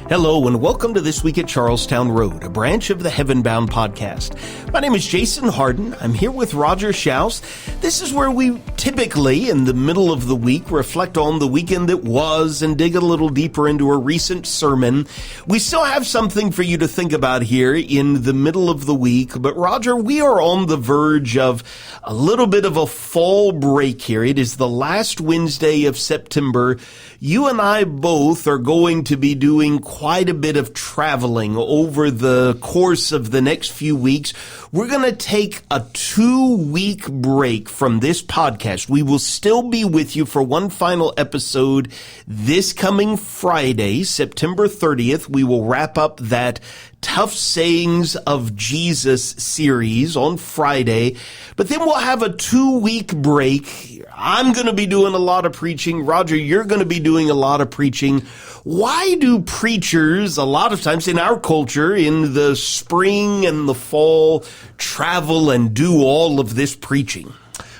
Hello and welcome to This Week at Charlestown Road, a branch of the Heaven Bound podcast. My name is Jason Harden. I'm here with Roger Schaus. This is where we typically, in the middle of the week, reflect on the weekend that was and dig a little deeper into a recent sermon. We still have something for you to think about here in the middle of the week, but Roger, we are on the verge of a little bit of a fall break here. It is the last Wednesday of September. You and I both are going to be doing quite a bit of traveling over the course of the next few weeks. We're going to take a 2-week break from this podcast. We will still be with you for one final episode this coming Friday, September 30th. We will wrap up that Tough Sayings of Jesus series on Friday, but then we'll have a 2-week break. I'm going to be doing a lot of preaching. Roger, you're going to be doing a lot of preaching. Why do preachers, a lot of times in our culture, in the spring and the fall, travel and do all of this preaching?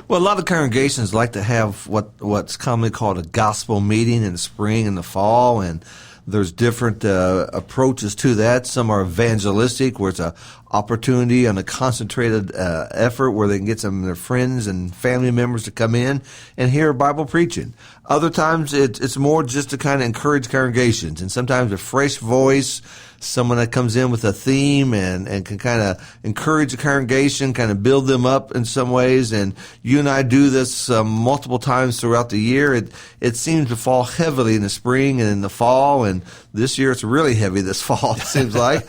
Well, a lot of congregations like to have what's commonly called a gospel meeting in the spring and the fall, and there's different approaches to that. Some are evangelistic, where it's an opportunity and a concentrated effort where they can get some of their friends and family members to come in and hear Bible preaching. Other times it's more just to kind of encourage congregations, and sometimes a fresh voice, someone that comes in with a theme and can kind of encourage the congregation, kind of build them up in some ways. And you and I do this multiple times throughout the year. It seems to fall heavily in the spring and in the fall, and this year it's really heavy this fall, it seems like.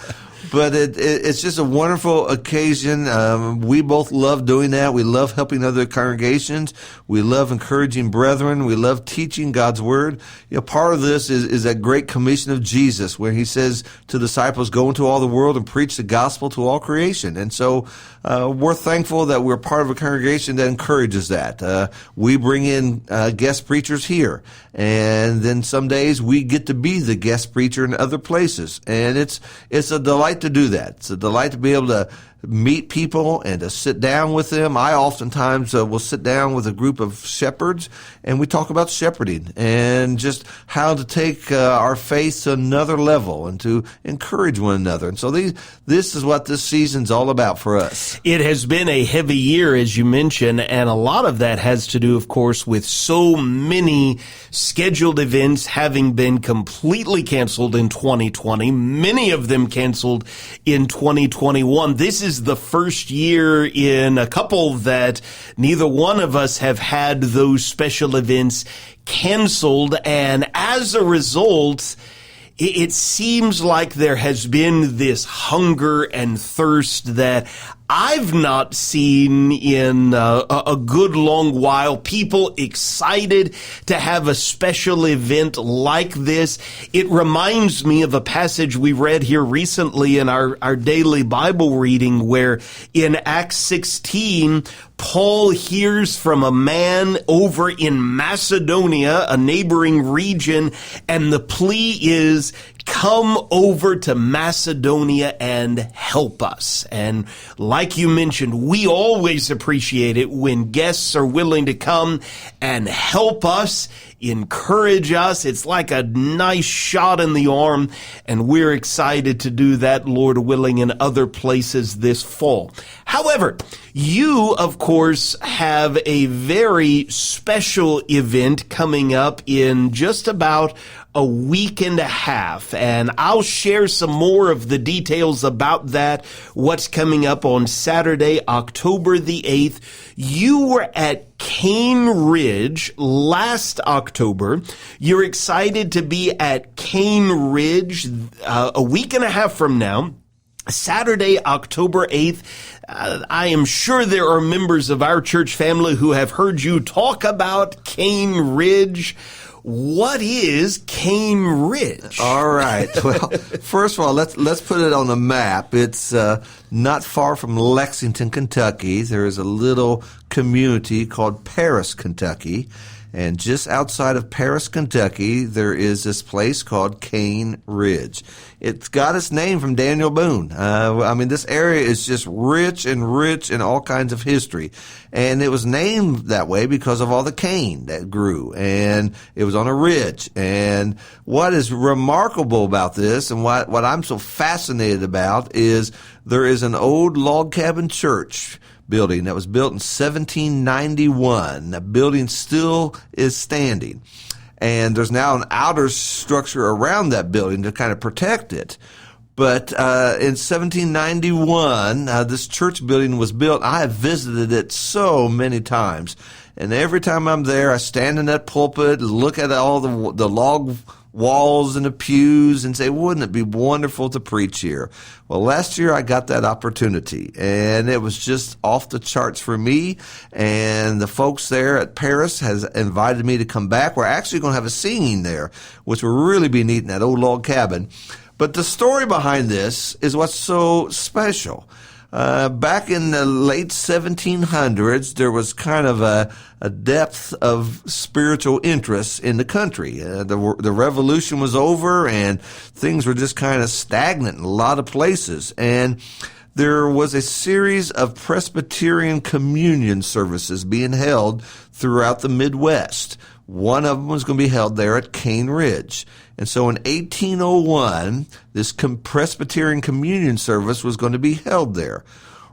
But it's just a wonderful occasion. We both love doing that. We love helping other congregations. We love encouraging brethren. We love teaching God's Word. You know, part of this is that great commission of Jesus, where He says to disciples, "Go into all the world and preach the gospel to all creation." And so we're thankful that we're part of a congregation that encourages that. We bring in guest preachers here, and then some days we get to be the guest preacher in other places. And it's a delight to do that. It's a delight to be able to meet people and to sit down with them. I oftentimes will sit down with a group of shepherds, and we talk about shepherding and just how to take our faith to another level and to encourage one another. And so this is what this season's all about for us. It has been a heavy year, as you mentioned, and a lot of that has to do, of course, with so many scheduled events having been completely canceled in 2020, many of them canceled in 2021. This is the first year in a couple that neither one of us have had those special events canceled, and as a result, it seems like there has been this hunger and thirst that I've not seen in a good long while. People excited to have a special event like this. It reminds me of a passage we read here recently in our daily Bible reading, where in Acts 16, Paul hears from a man over in Macedonia, a neighboring region, and the plea is, "Come over to Macedonia and help us." And like you mentioned, we always appreciate it when guests are willing to come and help us, encourage us. It's like a nice shot in the arm, and we're excited to do that, Lord willing, in other places this fall. However, you, of course, have a very special event coming up in just about a week and a half, and I'll share some more of the details about that, what's coming up on Saturday, October the 8th. You were at Cane Ridge last October. You're excited to be at Cane Ridge a week and a half from now, Saturday, October 8th. I am sure there are members of our church family who have heard you talk about Cane Ridge. What is Cane Ridge? All right. Well, first of all, let's put it on the map. It's not far from Lexington, Kentucky. There is a little community called Paris, Kentucky. And just outside of Paris, Kentucky, there is this place called Cane Ridge. It's got its name from Daniel Boone. This area is just rich in all kinds of history. And it was named that way because of all the cane that grew. And it was on a ridge. And what is remarkable about this, and what I'm so fascinated about, is there is an old log cabin church building that was built in 1791. The building still is standing. And there's now an outer structure around that building to kind of protect it. But in 1791, this church building was built. I have visited it so many times. And every time I'm there, I stand in that pulpit, look at all the log walls and the pews and say, wouldn't it be wonderful to preach here? Well, last year I got that opportunity, and it was just off the charts for me. And the folks there at Paris has invited me to come back. We're actually going to have a singing there, which will really be neat in that old log cabin. But the story behind this is what's so special. Back in the late 1700s, there was kind of a depth of spiritual interest in the country. The revolution was over, and things were just kind of stagnant in a lot of places. And there was a series of Presbyterian communion services being held throughout the Midwest. One of them was going to be held there at Cane Ridge. And so in 1801, this Presbyterian communion service was going to be held there.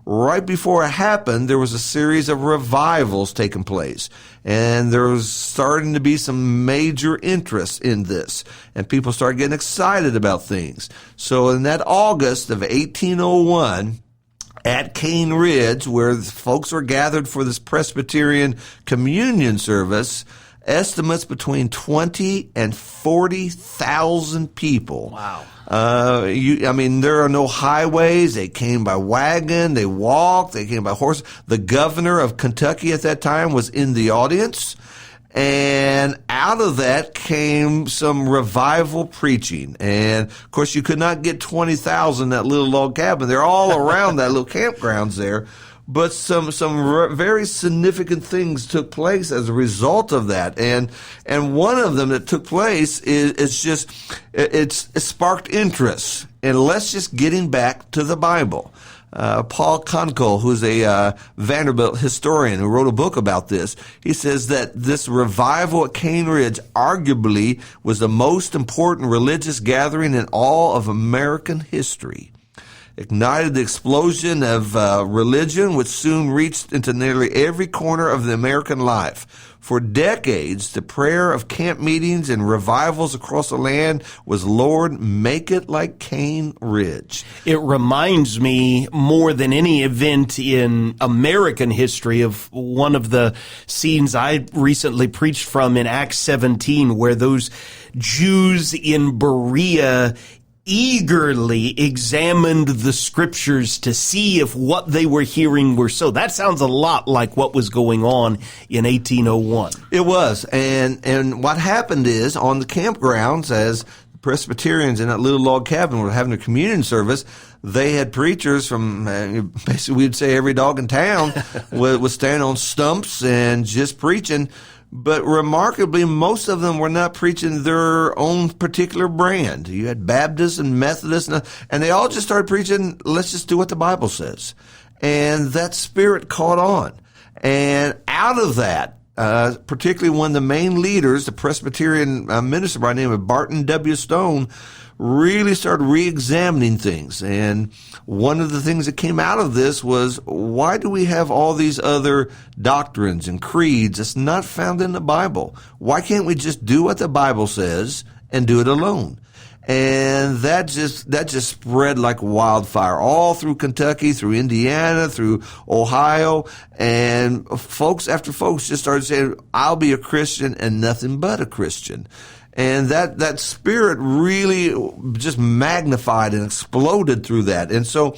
Right before it happened, there was a series of revivals taking place. And there was starting to be some major interest in this. And people started getting excited about things. So in that August of 1801, at Cane Ridge, where folks were gathered for this Presbyterian communion service, estimates between 20 and 40,000 people. Wow. There are no highways. They came by wagon. They walked. They came by horse. The governor of Kentucky at that time was in the audience. And out of that came some revival preaching. And, of course, you could not get 20,000 in that little log cabin. They're all around that little campgrounds there. But some very significant things took place as a result of that. And one of them that took place it sparked interest. And let's just getting back to the Bible. Paul Conkle, who's a Vanderbilt historian who wrote a book about this, he says that this revival at Cane Ridge arguably was the most important religious gathering in all of American history. Ignited the explosion of religion, which soon reached into nearly every corner of the American life. For decades, the prayer of camp meetings and revivals across the land was, Lord, make it like Cane Ridge. It reminds me more than any event in American history of one of the scenes I recently preached from in Acts 17, where those Jews in Berea eagerly examined the scriptures to see if what they were hearing were so. That sounds a lot like what was going on in 1801. It was. And what happened is, on the campgrounds, as the Presbyterians in that little log cabin were having a communion service, they had preachers from, basically we'd say every dog in town would stand on stumps and just preaching. But remarkably, most of them were not preaching their own particular brand. You had Baptists and Methodists, and they all just started preaching, let's just do what the Bible says. And that spirit caught on. And out of that, particularly when the main leaders, the Presbyterian minister by the name of Barton W. Stone, really started re-examining things. And one of the things that came out of this was, why do we have all these other doctrines and creeds that's not found in the Bible? Why can't we just do what the Bible says and do it alone? And that just spread like wildfire all through Kentucky, through Indiana, through Ohio. And folks after folks just started saying, I'll be a Christian and nothing but a Christian. And that spirit really just magnified and exploded through that. And so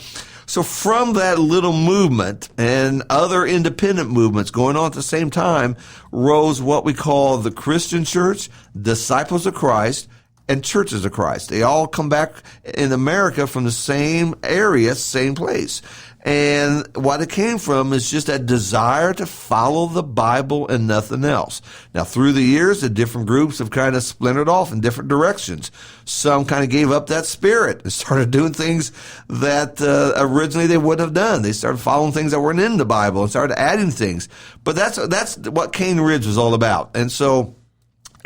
from that little movement and other independent movements going on at the same time rose what we call the Christian Church, Disciples of Christ, and Churches of Christ. They all come back in America from the same area, same place. And what it came from is just that desire to follow the Bible and nothing else. Now, through the years, the different groups have kind of splintered off in different directions. Some kind of gave up that spirit and started doing things that originally they wouldn't have done. They started following things that weren't in the Bible and started adding things. But that's what Cane Ridge was all about. And so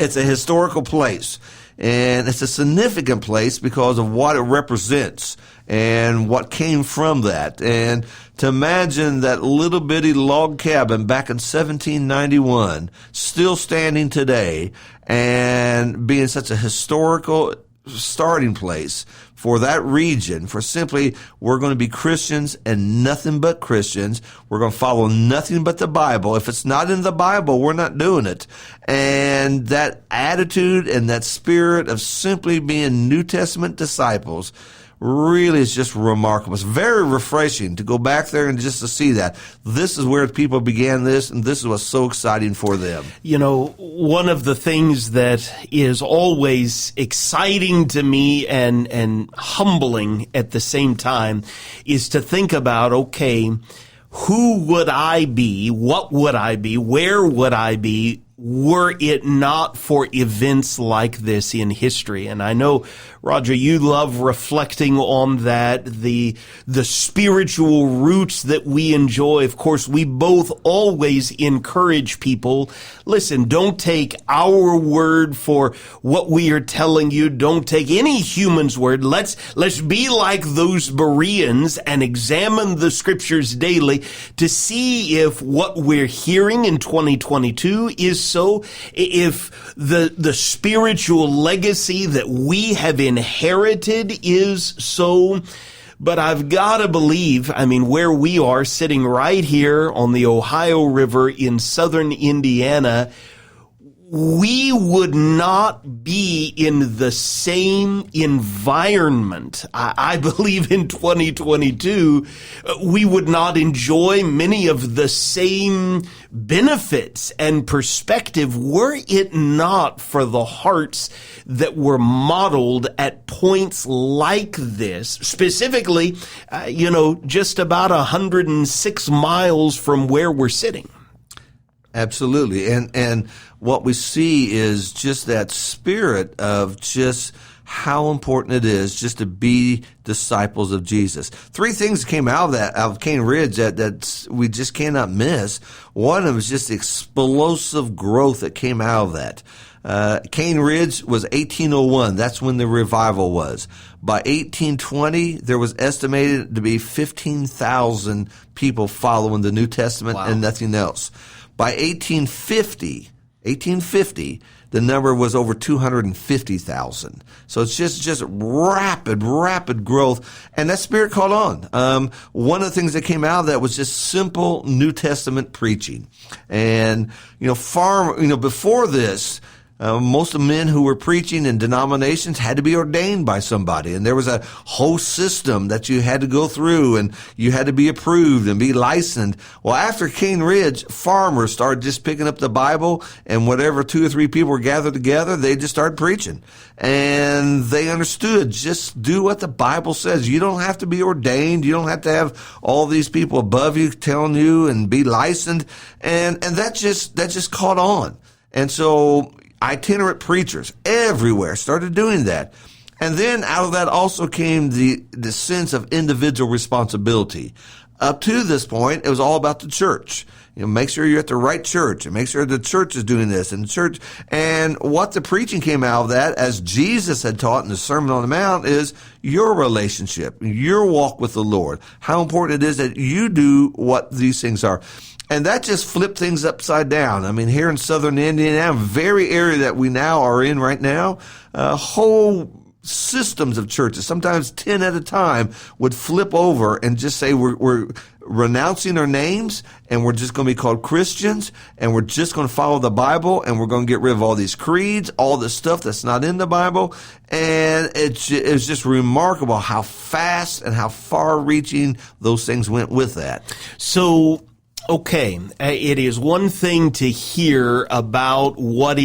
it's a historical place. And it's a significant place because of what it represents and what came from that. And to imagine that little bitty log cabin back in 1791 still standing today and being such a historical starting place for that region, for simply, we're going to be Christians and nothing but Christians. We're going to follow nothing but the Bible. If it's not in the Bible, we're not doing it. And that attitude and that spirit of simply being New Testament disciples really is just remarkable. It's very refreshing to go back there and just to see that. This is where people began this, and this is what's so exciting for them. You know, one of the things that is always exciting to me and humbling at the same time is to think about, okay, who would I be? What would I be? Where would I be? Were it not for events like this in history? And I know, Roger, you love reflecting on that, the spiritual roots that we enjoy. Of course, we both always encourage people, listen, don't take our word for what we are telling you. Don't take any human's word. Let's be like those Bereans and examine the scriptures daily to see if what we're hearing in 2022 is so, if the spiritual legacy that we have inherited is so. But I've got to believe, I mean, where we are sitting right here on the Ohio River in southern Indiana, we would not be in the same environment. I believe in 2022, we would not enjoy many of the same benefits and perspective were it not for the hearts that were modeled at points like this. Specifically, just about 106 miles from where we're sitting. Absolutely. And what we see is just that spirit of just how important it is just to be disciples of Jesus. Three things came out of Cane Ridge that we just cannot miss. One of them was just the explosive growth that came out of that. Cane Ridge was 1801. That's when the revival was. By 1820, there was estimated to be 15,000 people following the New Testament and nothing else. By 1850, the number was over 250,000. So it's just rapid growth. And that spirit caught on. One of the things that came out of that was just simple New Testament preaching. And, before this, most of the men who were preaching in denominations had to be ordained by somebody. And there was a whole system that you had to go through, and you had to be approved and be licensed. Well, after Cane Ridge, farmers started just picking up the Bible, and whatever 2 or 3 people were gathered together, they just started preaching. And they understood, just do what the Bible says. You don't have to be ordained. You don't have to have all these people above you telling you and be licensed. And that just caught on. And so itinerant preachers everywhere started doing that. And then out of that also came the sense of individual responsibility. Up to this point, it was all about the church. Make sure you're at the right church, and make sure the church is doing this, and the church. And what the preaching came out of that, as Jesus had taught in the Sermon on the Mount, is your relationship, your walk with the Lord. How important it is that you do what these things are. And that just flipped things upside down. I mean, here in southern Indiana, very area that we now are in right now, whole systems of churches, sometimes 10 at a time, would flip over and just say, we're renouncing our names, and we're just going to be called Christians, and we're just going to follow the Bible, and we're going to get rid of all these creeds, all this stuff that's not in the Bible. And it's just remarkable how fast and how far-reaching those things went with that. So Okay, it is one thing to hear about what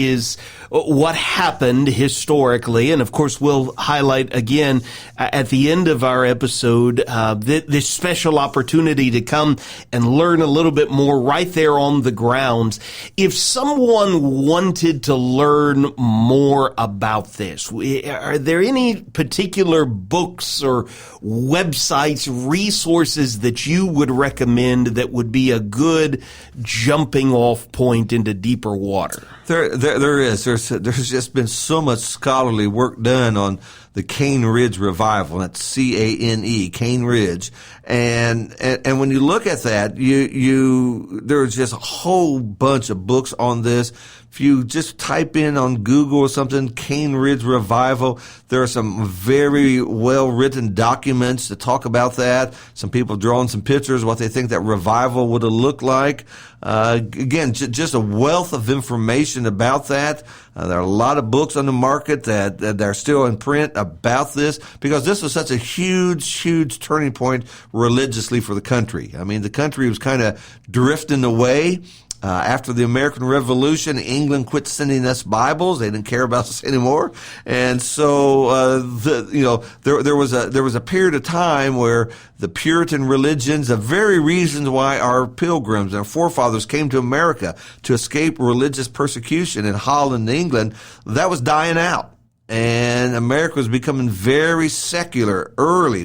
happened historically, and of course we'll highlight again at the end of our episode this special opportunity to come and learn a little bit more right there on the grounds. If someone wanted to learn more about this, are there any particular books or websites, resources that you would recommend that would be a good jumping off point into deeper water? There is. There's just been so much scholarly work done on the Cane Ridge Revival. That's C-A-N-E, Cane Ridge. And when you look at that, there's just a whole bunch of books on this. If you just type in on Google or something, Cane Ridge Revival, there are some very well-written documents that talk about that. Some people drawing some pictures, what they think that revival would have looked like. Again, just a wealth of information about that. There are a lot of books on the market that are still in print about this, because this was such a huge turning point religiously for the country. I mean, the country was kind of drifting away. After the American Revolution, England quit sending us Bibles. They didn't care about us anymore. And so, there was a period of time where the Puritan religions, the very reasons why our pilgrims and our forefathers came to America to escape religious persecution in Holland and England, that was dying out. And America was becoming very secular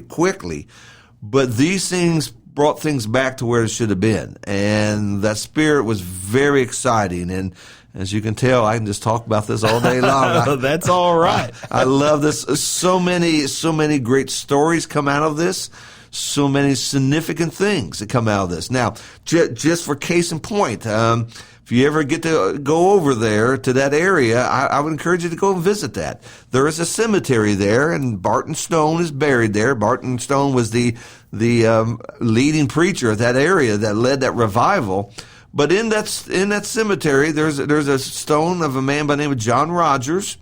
quickly. But these things brought things back to where it should have been. And that spirit was very exciting. And as you can tell, I can just talk about this all day long. That's all right. I love this. So many great stories come out of this. So many significant things that come out of this. Now, just for case in point, if you ever get to go over there to that area, I would encourage you to go and visit that. There is a cemetery there, and Barton Stone is buried there. Barton Stone was the leading preacher of that area that led that revival. But in that cemetery, there's a stone of a man by the name of John Rogers.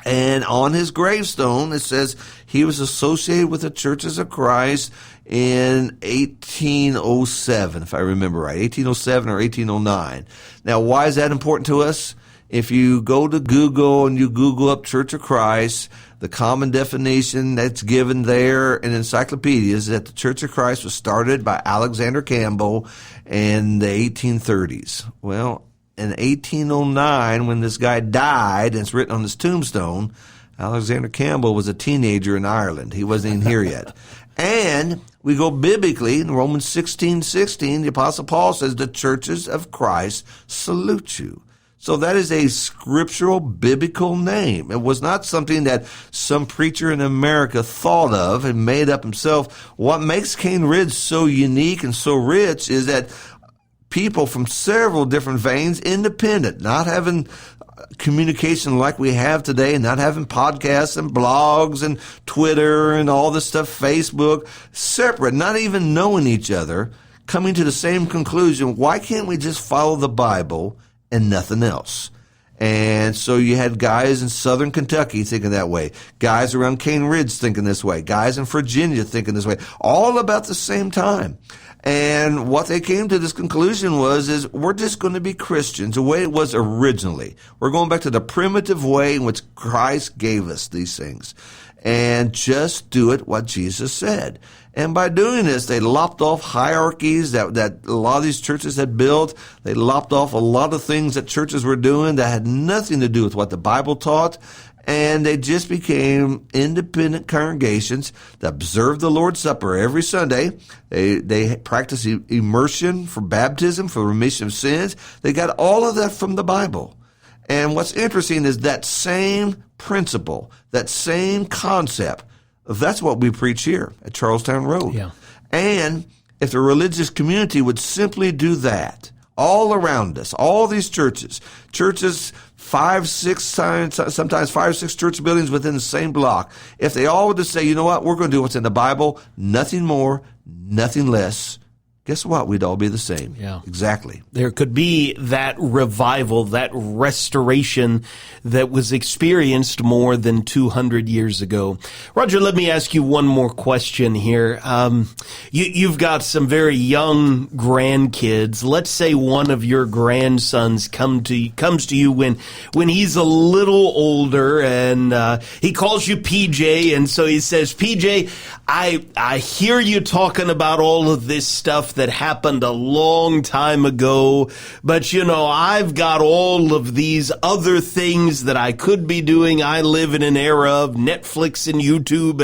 And on his gravestone, it says he was associated with the Churches of Christ in 1807, if I remember right, 1807 or 1809. Now, why is that important to us? If you go to Google and you Google up Church of Christ, the common definition that's given there in encyclopedias is that the Church of Christ was started by Alexander Campbell in the 1830s. Well, in 1809, when this guy died, and it's written on his tombstone, Alexander Campbell was a teenager in Ireland. He wasn't even here yet. And we go biblically, in Romans 16:16, the Apostle Paul says, the churches of Christ salute you. So that is a scriptural, biblical name. It was not something that some preacher in America thought of and made up himself. What makes Cane Ridge so unique and so rich is that people from several different veins, independent, not having communication like we have today, not having podcasts and blogs and Twitter and all this stuff, Facebook, separate, not even knowing each other, coming to the same conclusion. Why can't we just follow the Bible and nothing else? And so you had guys in southern Kentucky thinking that way, guys around Cane Ridge thinking this way, guys in Virginia thinking this way, all about the same time. And what they came to this conclusion is we're just going to be Christians the way it was originally. We're going back to the primitive way in which Christ gave us these things. And just do it what Jesus said. And by doing this, they lopped off hierarchies that a lot of these churches had built. They lopped off a lot of things that churches were doing that had nothing to do with what the Bible taught. And they just became independent congregations that observed the Lord's Supper every Sunday. They practiced immersion for baptism, for remission of sins. They got all of that from the Bible. And what's interesting is that same principle, that same concept, that's what we preach here at Charlestown Road. Yeah. And if the religious community would simply do that, all around us, all these churches, 5, 6 sometimes 5 or 6 church buildings within the same block, if they all would just say, you know what, we're going to do what's in the Bible, nothing more, nothing less, guess what? We'd all be the same. Yeah. Exactly. There could be that revival, that restoration that was experienced more than 200 years ago. Roger, let me ask you one more question here. You've got some very young grandkids. Let's say one of your grandsons comes to you when he's a little older, and he calls you PJ, and so he says, PJ, I hear you talking about all of this stuff that happened a long time ago, but I've got all of these other things that I could be doing. I live in an era of Netflix and YouTube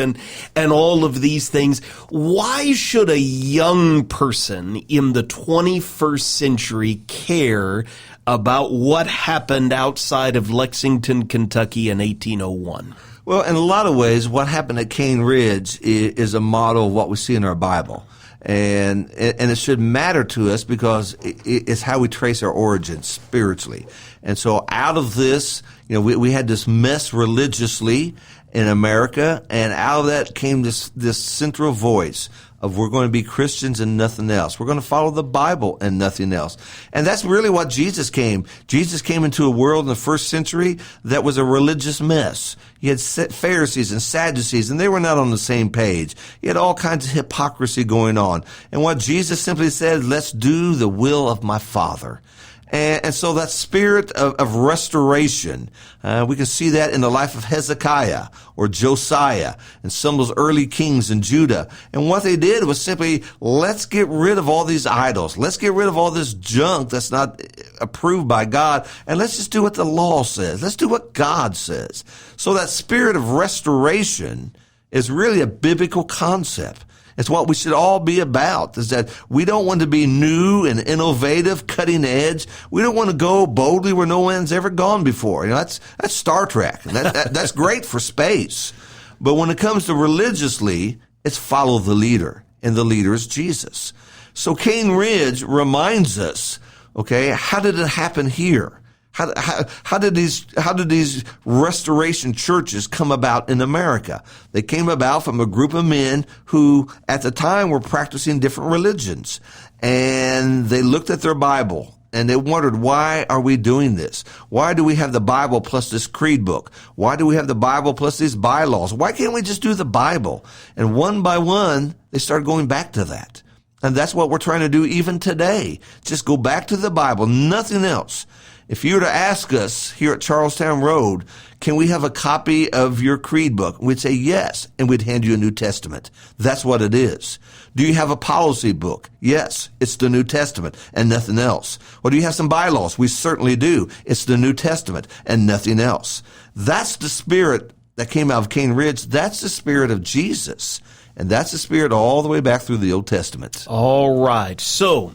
and all of these things. Why should a young person in the 21st century care about what happened outside of Lexington, Kentucky in 1801? Well, in a lot of ways, what happened at Cane Ridge is a model of what we see in our Bible. And it should matter to us because it's how we trace our origins spiritually. And so out of this, we had this mess religiously in America, and out of that came this central voice of we're going to be Christians and nothing else. We're going to follow the Bible and nothing else. And that's really what Jesus came. Jesus came into a world in the first century that was a religious mess. You had Pharisees and Sadducees, and they were not on the same page. You had all kinds of hypocrisy going on. And what Jesus simply said, let's do the will of my Father. And so that spirit of restoration, we can see that in the life of Hezekiah or Josiah and some of those early kings in Judah. And what they did was simply, let's get rid of all these idols. Let's get rid of all this junk that's not approved by God. And let's just do what the law says. Let's do what God says. So that spirit of restoration is really a biblical concept. It's what we should all be about, is that we don't want to be new and innovative, cutting edge. We don't want to go boldly where no one's ever gone before. That's Star Trek. That's great for space. But when it comes to religiously, it's follow the leader, and the leader is Jesus. So Cane Ridge reminds us, okay, how did it happen here? How did these restoration churches come about in America? They came about from a group of men who at the time were practicing different religions. And they looked at their Bible and they wondered, why are we doing this? Why do we have the Bible plus this creed book? Why do we have the Bible plus these bylaws? Why can't we just do the Bible? And one by one, they started going back to that. And that's what we're trying to do even today. Just go back to the Bible, nothing else. If you were to ask us here at Charlestown Road, can we have a copy of your creed book? We'd say yes, and we'd hand you a New Testament. That's what it is. Do you have a policy book? Yes, it's the New Testament and nothing else. Well, do you have some bylaws? We certainly do. It's the New Testament and nothing else. That's the spirit that came out of Cane Ridge. That's the spirit of Jesus. And that's the spirit all the way back through the Old Testament. All right. So,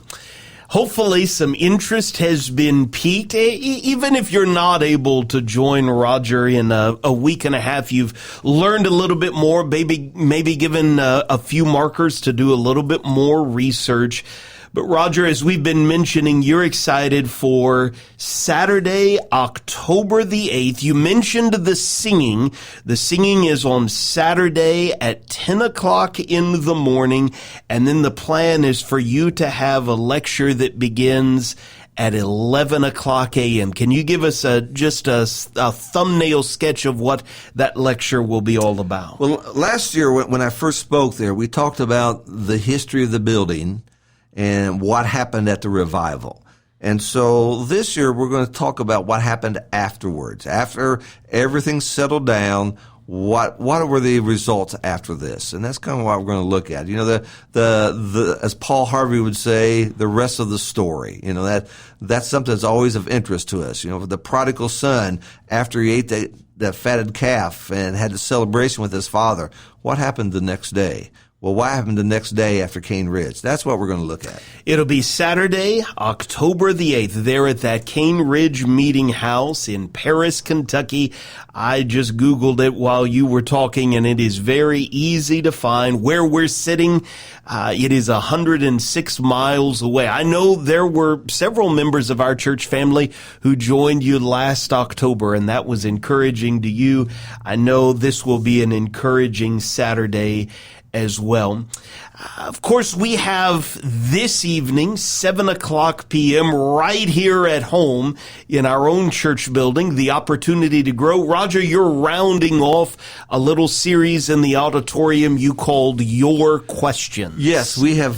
hopefully some interest has been piqued. Even if you're not able to join Roger in a week and a half, you've learned a little bit more, maybe given a few markers to do a little bit more research. But Roger, as we've been mentioning, you're excited for Saturday, October the 8th. You mentioned the singing. The singing is on Saturday at 10 o'clock in the morning. And then the plan is for you to have a lecture that begins at 11 o'clock a.m. Can you give us just a thumbnail sketch of what that lecture will be all about? Well, last year when I first spoke there, we talked about the history of the building and what happened at the revival. And so this year we're going to talk about what happened afterwards. After everything settled down, what were the results after this? And that's kind of what we're going to look at. The as Paul Harvey would say, the rest of the story. That's something that's always of interest to us. The prodigal son, after he ate that fatted calf and had the celebration with his father, what happened the next day? Well, what happened the next day after Cane Ridge? That's what we're going to look at. It'll be Saturday, October the 8th, there at that Cane Ridge Meeting House in Paris, Kentucky. I just Googled it while you were talking, and it is very easy to find where we're sitting. It is 106 miles away. I know there were several members of our church family who joined you last October, and that was encouraging to you. I know this will be an encouraging Saturday as well. Of course, we have this evening, 7 o'clock p.m., right here at home in our own church building, the opportunity to grow. Roger, you're rounding off a little series in the auditorium you called Your Questions. Yes, we have,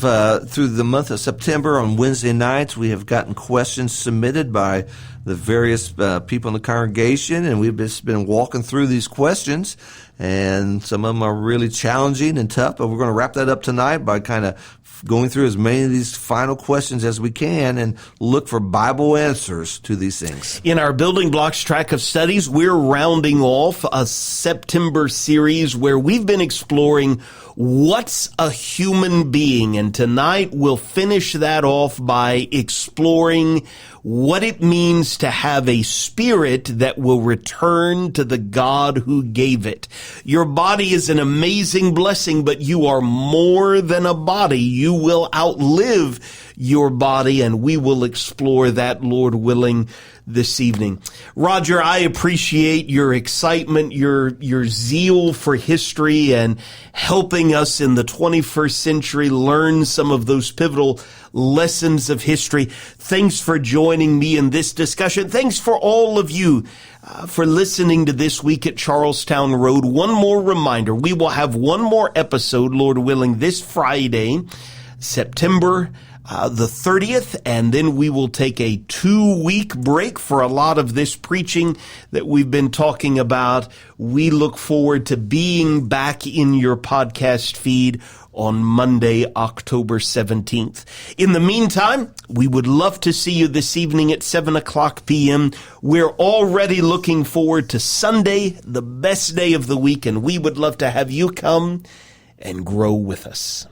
through the month of September on Wednesday nights, we have gotten questions submitted by the various people in the congregation, and we've just been walking through these questions, and some of them are really challenging and tough, but we're going to wrap that up tonight by kind of going through as many of these final questions as we can and look for Bible answers to these things. In our Building Blocks track of studies, we're rounding off a September series where we've been exploring what's a human being, and tonight we'll finish that off by exploring what it means to have a spirit that will return to the God who gave it. Your body is an amazing blessing, but you are more than a body. You will outlive your body, and we will explore that, Lord willing, this evening. Roger, I appreciate your excitement, your zeal for history and helping us in the 21st century learn some of those pivotal lessons of history. Thanks for joining me in this discussion. Thanks for all of you for listening to This Week at Charlestown Road. One more reminder, we will have one more episode, Lord willing, this Friday, September the 30th, and then we will take a 2-week break for a lot of this preaching that we've been talking about. We look forward to being back in your podcast feed on Monday, October 17th. In the meantime, we would love to see you this evening at 7 o'clock p.m. We're already looking forward to Sunday, the best day of the week, and we would love to have you come and grow with us.